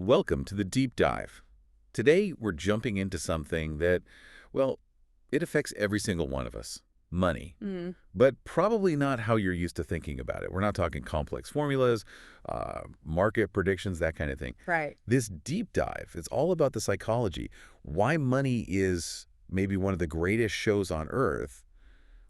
Welcome to the deep dive. Today, we're jumping into something that, well, it affects every single one of us. Money. But probably not how you're used to thinking about it. We're not talking complex formulas, market predictions, that kind of thing. Right. This deep dive is all about the psychology, why money is maybe one of the greatest shows on earth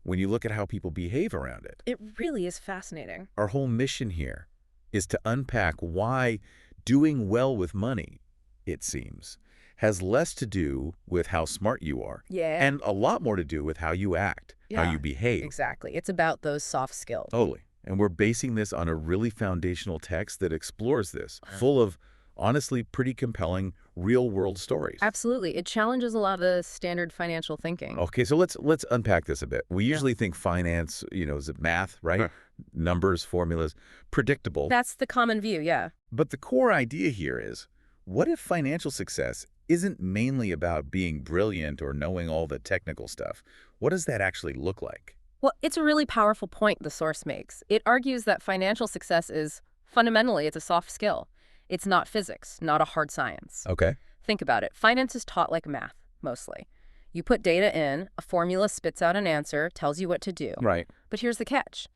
when you look at how people behave around it. It really is fascinating. Our whole mission here is to unpack why doing well with money, it seems, has less to do with how smart you are. Yeah. And a lot more to do with how you act, how you behave. Exactly. It's about those soft skills. Totally. And we're basing this on a really foundational text that explores this, full of honestly pretty compelling real-world stories. Absolutely. It challenges a lot of the standard financial thinking. Okay, so let's unpack this a bit. We usually think finance, is it math, right? Numbers, formulas, predictable. That's the common view, yeah. But the core idea here is, what if financial success isn't mainly about being brilliant or knowing all the technical stuff? What does that actually look like? Well, it's a really powerful point the source makes. It argues that financial success is, fundamentally, it's a soft skill. It's not physics, not a hard science. Okay. Think about it. Finance is taught like math, mostly. You put data in, a formula spits out an answer, tells you what to do. Right. But here's the catch.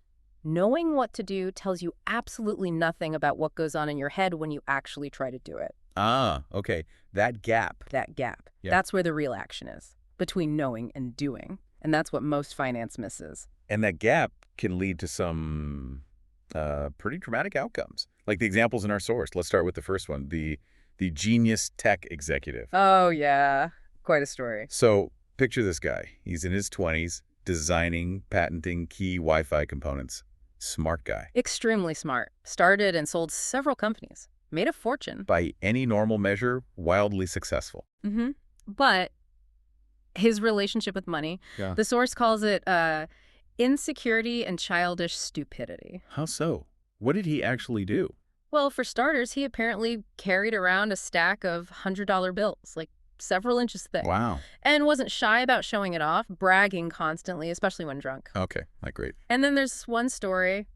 Knowing what to do tells you absolutely nothing about what goes on in your head when you actually try to do it. Ah, okay. That gap. That gap. Yeah. That's where the real action is, between knowing and doing. And that's what most finance misses. And that gap can lead to some pretty dramatic outcomes. Like the examples in our source. Let's start with the first one, the genius tech executive. Oh, yeah. Quite a story. So picture this guy. He's in his 20s, designing, patenting key Wi-Fi components. Smart guy. Extremely smart. Started and sold several companies. Made a fortune. By any normal measure, wildly successful. But his relationship with money, the source calls it insecurity and childish stupidity. How so? What did he actually do? Well, for starters, he apparently carried around a stack of $100 bills, like several inches thick. Wow. And wasn't shy about showing it off, bragging constantly, especially when drunk. Okay, not great. And then there's one story,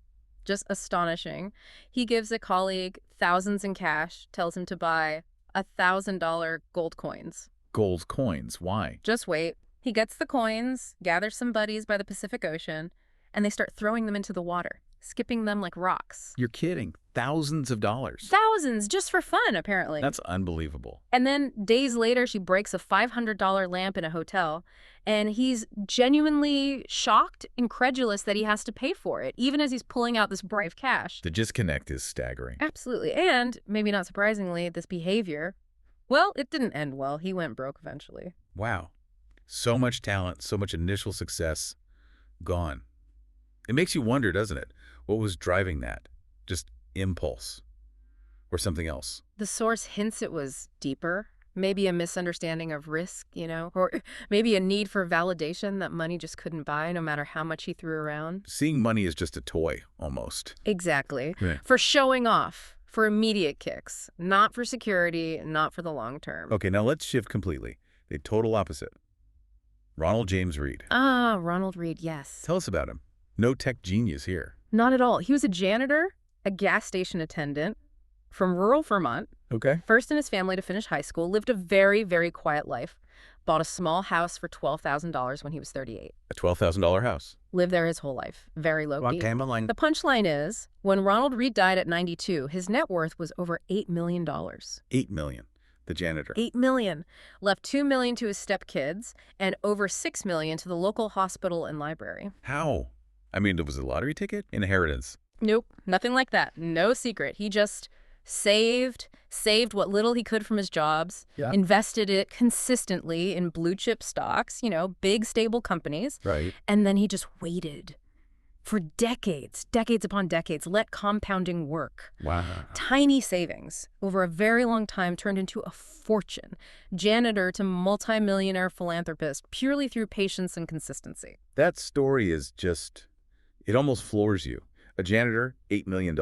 just astonishing. He gives a colleague thousands in cash, tells him to buy $1,000 gold coins. Gold coins, why? Just wait. He gets the coins, gathers some buddies by the Pacific Ocean, and they start throwing them into the water, skipping them like rocks. You're kidding. Thousands of dollars. Thousands, just for fun, apparently. That's unbelievable. And then days later, she breaks a $500 lamp in a hotel, and he's genuinely shocked, incredulous that he has to pay for it, even as he's pulling out this brave cash. The disconnect is staggering. Absolutely. And, maybe not surprisingly, this behavior, well, it didn't end well. He went broke eventually. Wow. So much talent, so much initial success, gone. It makes you wonder, doesn't it? What was driving that? Just impulse or something else? The source hints it was deeper, maybe a misunderstanding of risk, or maybe a need for validation that money just couldn't buy no matter how much he threw around. Seeing money as just a toy, almost. Exactly. Yeah. For showing off, for immediate kicks, not for security, not for the long term. Okay, now let's shift completely. The total opposite. Ronald James Reed. Ah, Ronald Reed, yes. Tell us about him. No tech genius here. Not at all. He was a janitor, a gas station attendant from rural Vermont. Okay. First in his family to finish high school, lived a very, very quiet life. Bought a small house for $12,000 when he was 38. A $12,000 house. Lived there his whole life. Very low key. along? The punchline is, when Ronald Reed died at 92, his net worth was over $8 million. $8 million. The janitor. $8 million. Left $2 million to his stepkids and over $6 million to the local hospital and library. How? I mean, was it a lottery ticket? Inheritance. Nope, nothing like that. No secret. He just saved what little he could from his jobs, invested it consistently in blue chip stocks, big stable companies. Right. And then he just waited for decades upon decades, let compounding work. Wow. Tiny savings over a very long time turned into a fortune. Janitor to multimillionaire philanthropist purely through patience and consistency. That story is just, it almost floors you. A janitor, $8 million.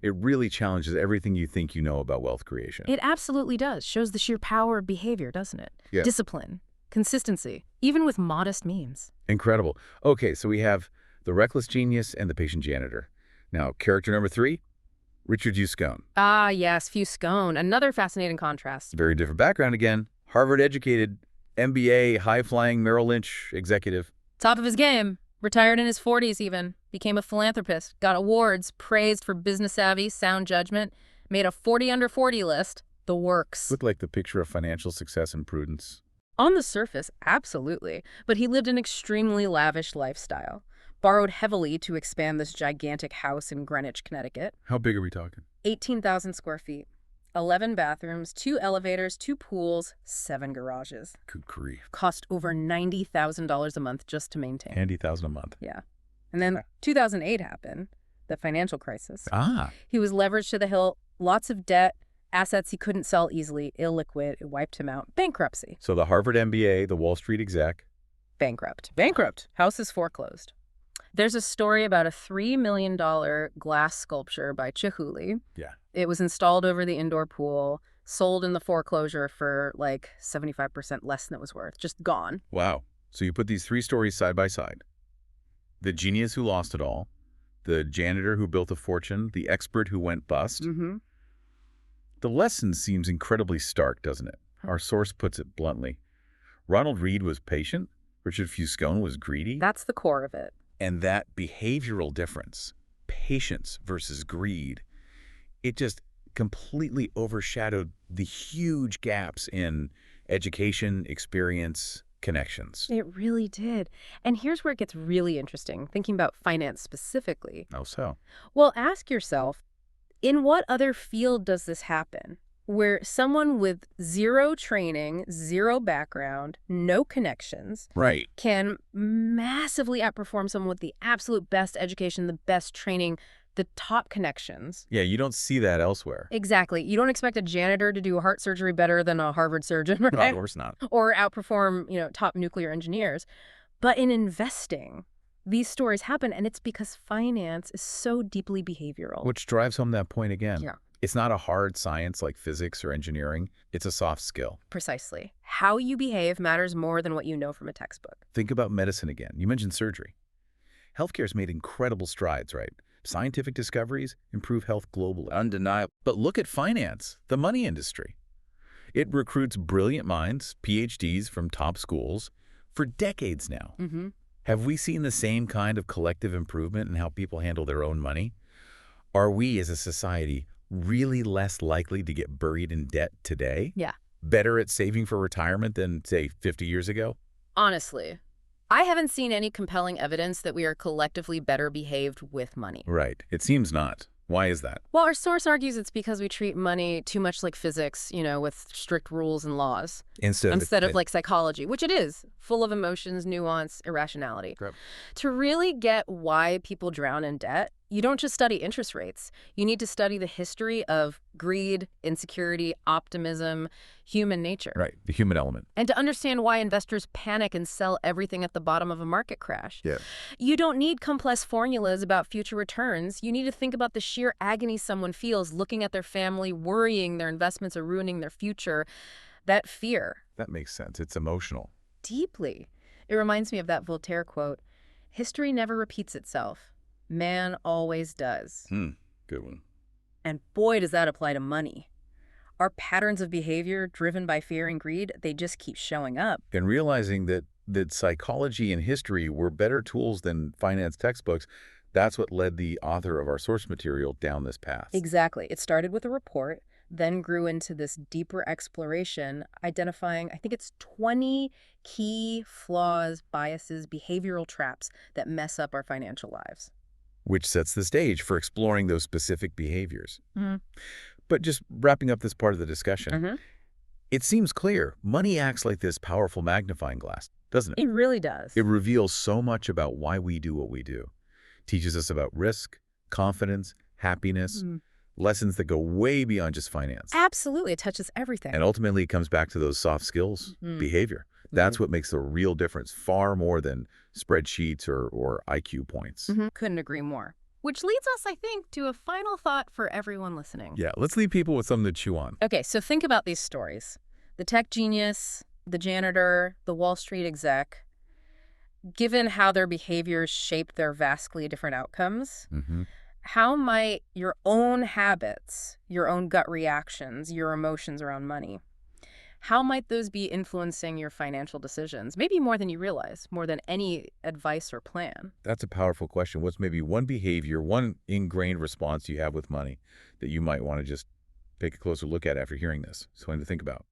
It really challenges everything you think you know about wealth creation. It absolutely does. Shows the sheer power of behavior, doesn't it? Yeah. Discipline, consistency, even with modest means. Incredible. Okay, so we have the reckless genius and the patient janitor. Now, character number 3, Richard U. Scone. Ah, yes, Fuscone. Another fascinating contrast. Very different background again. Harvard-educated, MBA, high-flying Merrill Lynch executive. Top of his game. Retired in his 40s even. Became a philanthropist. Got awards. Praised for business savvy, sound judgment. Made a 40 under 40 list. The works. Looked like the picture of financial success and prudence. On the surface, absolutely. But he lived an extremely lavish lifestyle. Borrowed heavily to expand this gigantic house in Greenwich, Connecticut. How big are we talking? 18,000 square feet. 11 bathrooms, 2 elevators, 2 pools, 7 garages. Good grief. Cost over $90,000 a month just to maintain. $90,000 a month. Yeah. And then 2008 happened, the financial crisis. Ah. He was leveraged to the hilt, lots of debt, assets he couldn't sell easily, illiquid, it wiped him out. Bankruptcy. So the Harvard MBA, the Wall Street exec. Bankrupt. House is foreclosed. There's a story about a $3 million glass sculpture by Chihuly. Yeah. It was installed over the indoor pool, sold in the foreclosure for like 75% less than it was worth. Just gone. Wow. So you put these 3 stories side by side. The genius who lost it all, the janitor who built a fortune, the expert who went bust. Mm-hmm. The lesson seems incredibly stark, doesn't it? Our source puts it bluntly. Ronald Read was patient. Richard Fuscone was greedy. That's the core of it. And that behavioral difference, patience versus greed, it just completely overshadowed the huge gaps in education, experience, connections. It really did. And here's where it gets really interesting, thinking about finance specifically. How so? Well, ask yourself, in what other field does this happen? Where someone with 0 training, 0 background, no connections, Right. can massively outperform someone with the absolute best education, the best training, the top connections. Yeah, you don't see that elsewhere. Exactly. You don't expect a janitor to do heart surgery better than a Harvard surgeon, No, right? of course not. Or outperform, top nuclear engineers. But in investing, these stories happen, and it's because finance is so deeply behavioral. Which drives home that point again. Yeah. It's not a hard science like physics or engineering. It's a soft skill. Precisely. How you behave matters more than what you know from a textbook. Think about medicine again. You mentioned surgery. Healthcare's made incredible strides, right? Scientific discoveries improve health globally. Undeniable. But look at finance, the money industry. It recruits brilliant minds, PhDs from top schools, for decades now. Mm-hmm. Have we seen the same kind of collective improvement in how people handle their own money? Are we, as a society, really less likely to get buried in debt today? Yeah. Better at saving for retirement than, say, 50 years ago? Honestly, I haven't seen any compelling evidence that we are collectively better behaved with money. Right. It seems not. Why is that? Well, our source argues it's because we treat money too much like physics, with strict rules and laws. Instead of like psychology, which it is, full of emotions, nuance, irrationality. Correct. To really get why people drown in debt, you don't just study interest rates. You need to study the history of greed, insecurity, optimism, human nature. Right, the human element. And to understand why investors panic and sell everything at the bottom of a market crash. Yeah. You don't need complex formulas about future returns. You need to think about the sheer agony someone feels looking at their family, worrying their investments are ruining their future. That fear. That makes sense. It's emotional. Deeply. It reminds me of that Voltaire quote, "History never repeats itself. Man always does." Good one. And boy, does that apply to money. Our patterns of behavior driven by fear and greed, they just keep showing up. And realizing that psychology and history were better tools than finance textbooks, that's what led the author of our source material down this path. Exactly. It started with a report, then grew into this deeper exploration, identifying, I think it's 20 key flaws, biases, behavioral traps that mess up our financial lives. Which sets the stage for exploring those specific behaviors. Mm-hmm. But just wrapping up this part of the discussion, it seems clear money acts like this powerful magnifying glass, doesn't it? It really does. It reveals so much about why we do what we do. Teaches us about risk, confidence, happiness, lessons that go way beyond just finance. Absolutely. It touches everything. And ultimately, it comes back to those soft skills, behavior. That's what makes the real difference, far more than spreadsheets or IQ points. Couldn't agree more. Which leads us, I think, to a final thought for everyone listening. Yeah, let's leave people with something to chew on. Okay, so think about these stories. The tech genius, the janitor, the Wall Street exec. Given how their behaviors shaped their vastly different outcomes, How might your own habits, your own gut reactions, your emotions around money, how might those be influencing your financial decisions? Maybe more than you realize, more than any advice or plan. That's a powerful question. What's maybe one behavior, one ingrained response you have with money that you might want to just take a closer look at after hearing this? Something to think about.